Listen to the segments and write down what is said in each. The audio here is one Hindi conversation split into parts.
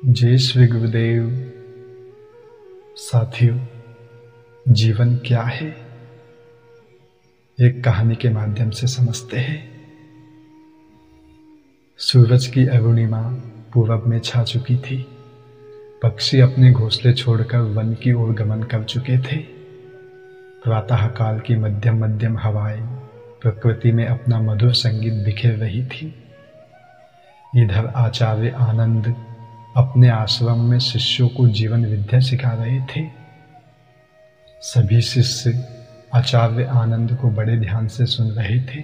जय श्री गुरुदेव। साथियों, जीवन क्या है एक कहानी के माध्यम से समझते हैं। सूरज की अरुणिमा पूरब में छा चुकी थी। पक्षी अपने घोंसले छोड़कर वन की ओर गमन कर चुके थे। प्रातः काल की मध्यम मध्यम हवाएं प्रकृति में अपना मधुर संगीत बिखेर रही थी। इधर आचार्य आनंद अपने आश्रम में शिष्यों को जीवन विद्या सिखा रहे थे। सभी शिष्य आचार्य आनंद को बड़े ध्यान से सुन रहे थे।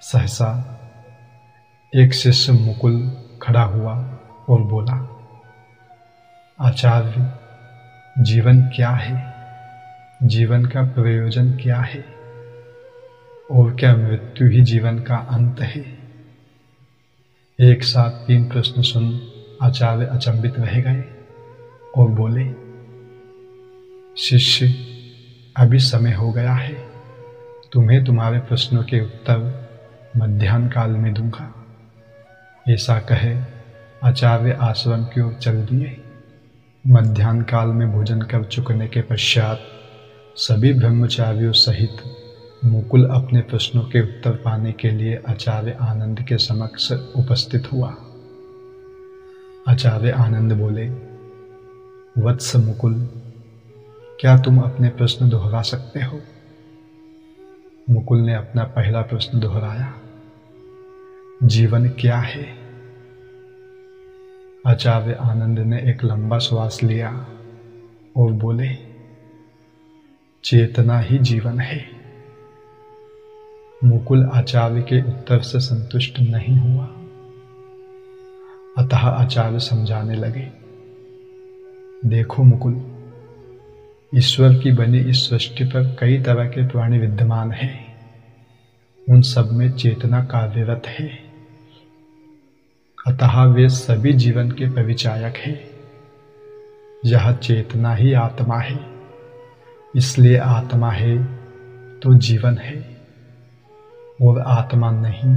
सहसा एक शिष्य मुकुल खड़ा हुआ और बोला, आचार्य, जीवन क्या है? जीवन का प्रयोजन क्या है? और क्या मृत्यु ही जीवन का अंत है? एक साथ 3 प्रश्न सुन आचार्य अचंभित रह गए और बोले, शिष्य, अभी समय हो गया है। तुम्हें तुम्हारे प्रश्नों के उत्तर मध्याह्न काल में दूंगा। ऐसा कहे आचार्य आश्रम की ओर चल दिए। मध्याह्न काल में भोजन कर चुकने के पश्चात सभी ब्रह्मचारियों सहित मुकुल अपने प्रश्नों के उत्तर पाने के लिए आचार्य आनंद के समक्ष उपस्थित हुआ। आचार्य आनंद बोले, वत्स मुकुल, क्या तुम अपने प्रश्न दोहरा सकते हो? मुकुल ने अपना पहला प्रश्न दोहराया, जीवन क्या है? आचार्य आनंद ने एक लंबा श्वास लिया और बोले, चेतना ही जीवन है। मुकुल आचार्य के उत्तर से संतुष्ट नहीं हुआ। अतः आचार्य समझाने लगे, देखो मुकुल, ईश्वर की बनी इस सृष्टि पर कई तरह के प्राणी विद्यमान हैं। उन सब में चेतना कार्यरत है। अतः वे सभी जीवन के परिचायक हैं। यह चेतना ही आत्मा है। इसलिए आत्मा है तो जीवन है, और आत्मा नहीं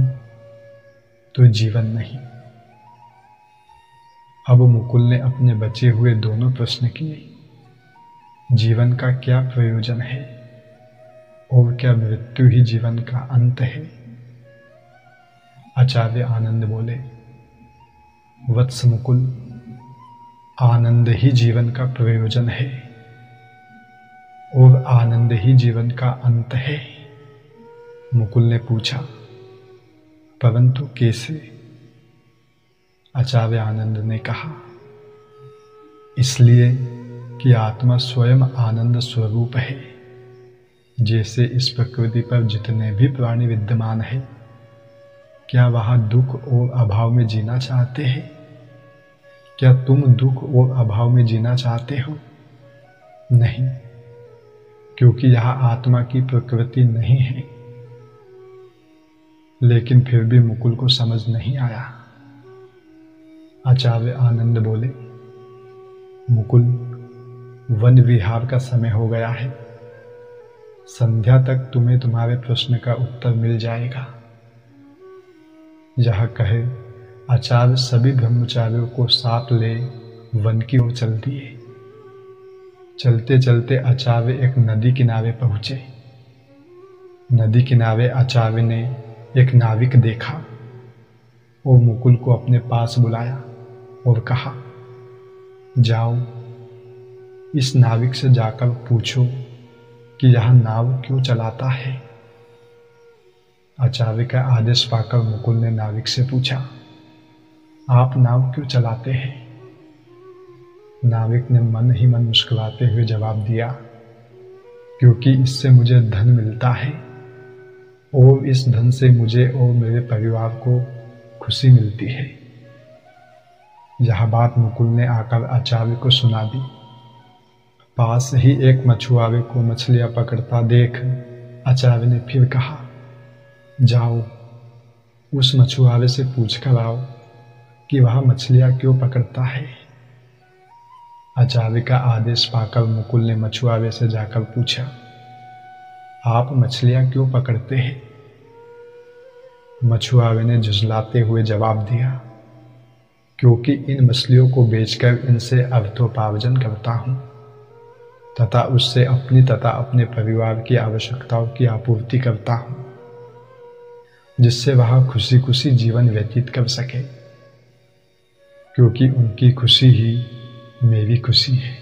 तो जीवन नहीं। अब मुकुल ने अपने बचे हुए दोनों प्रश्न किए, जीवन का क्या प्रयोजन है और क्या मृत्यु ही जीवन का अंत है? आचार्य आनंद बोले, वत्स मुकुल, आनंद ही जीवन का प्रयोजन है और आनंद ही जीवन का अंत है। मुकुल ने पूछा, परंतु कैसे? आचार्य आनंद ने कहा, इसलिए कि आत्मा स्वयं आनंद स्वरूप है। जैसे इस प्रकृति पर जितने भी प्राणी विद्यमान हैं, क्या वह दुख और अभाव में जीना चाहते हैं? क्या तुम दुख और अभाव में जीना चाहते हो? नहीं, क्योंकि यह आत्मा की प्रकृति नहीं है। लेकिन फिर भी मुकुल को समझ नहीं आया। आचार्य आनंद बोले, मुकुल, वन विहार का समय हो गया है। संध्या तक तुम्हें तुम्हारे प्रश्न का उत्तर मिल जाएगा। यह कहे आचार्य सभी ब्रह्मचारियों को साथ ले वन की ओर चल दिए। चलते चलते आचार्य एक नदी किनारे पहुंचे। नदी किनारे आचार्य ने एक नाविक देखा और मुकुल को अपने पास बुलाया और कहा, जाओ, इस नाविक से जाकर पूछो कि यह नाव क्यों चलाता है। आचार्य का आदेश पाकर मुकुल ने नाविक से पूछा, आप नाव क्यों चलाते हैं? नाविक ने मन ही मन मुस्कुराते हुए जवाब दिया, क्योंकि इससे मुझे धन मिलता है और इस धन से मुझे और मेरे परिवार को खुशी मिलती है। यह बात मुकुल ने आकर आचार्य को सुना दी। पास ही एक मछुआरे को मछलियां पकड़ता देख आचार्य ने फिर कहा, जाओ, उस मछुआरे से पूछ कर आओ कि वह मछलियां क्यों पकड़ता है। आचार्य का आदेश पाकर मुकुल ने मछुआरे से जाकर पूछा, आप मछलियां क्यों पकड़ते हैं? मछुआरे ने झुंझलाते हुए जवाब दिया, क्योंकि इन मछलियों को बेचकर इनसे अर्थोपार्जन करता हूँ तथा उससे अपनी तथा अपने परिवार की आवश्यकताओं की आपूर्ति करता हूँ, जिससे वह खुशी खुशी जीवन व्यतीत कर सके, क्योंकि उनकी खुशी ही मेरी खुशी है।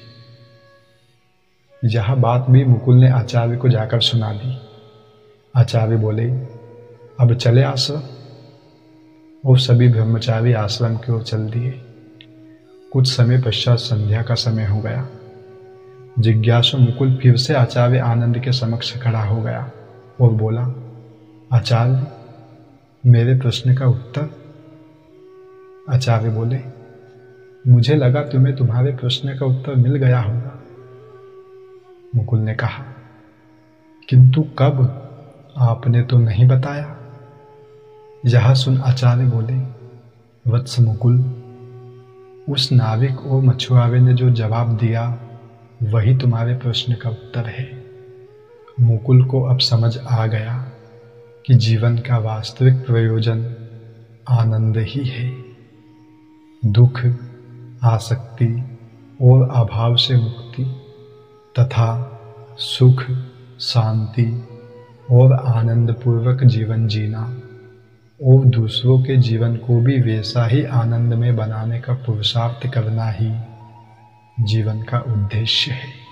यह बात भी मुकुल ने आचार्य को जाकर सुना दी। आचार्य बोले, अब चले आश्रम। और सभी ब्रह्मचारी आश्रम की ओर चल दिए। कुछ समय पश्चात संध्या का समय हो गया। जिज्ञासु मुकुल फिर से आचार्य आनंद के समक्ष खड़ा हो गया और बोला, आचार्य, मेरे प्रश्न का उत्तर। आचार्य बोले, मुझे लगा तुम्हें तुम्हारे प्रश्न का उत्तर मिल गया होगा। मुकुल ने कहा, किंतु कब? आपने तो नहीं बताया। यह सुन आचार्य बोले, वत्स मुकुल, उस नाविक और मछुआरे ने जो जवाब दिया वही तुम्हारे प्रश्न का उत्तर है। मुकुल को अब समझ आ गया कि जीवन का वास्तविक प्रयोजन आनंद ही है। दुख, आसक्ति और अभाव से मुक्ति तथा सुख, शांति और आनंदपूर्वक जीवन जीना और दूसरों के जीवन को भी वैसा ही आनंद में बनाने का पुरुषार्थ करना ही जीवन का उद्देश्य है।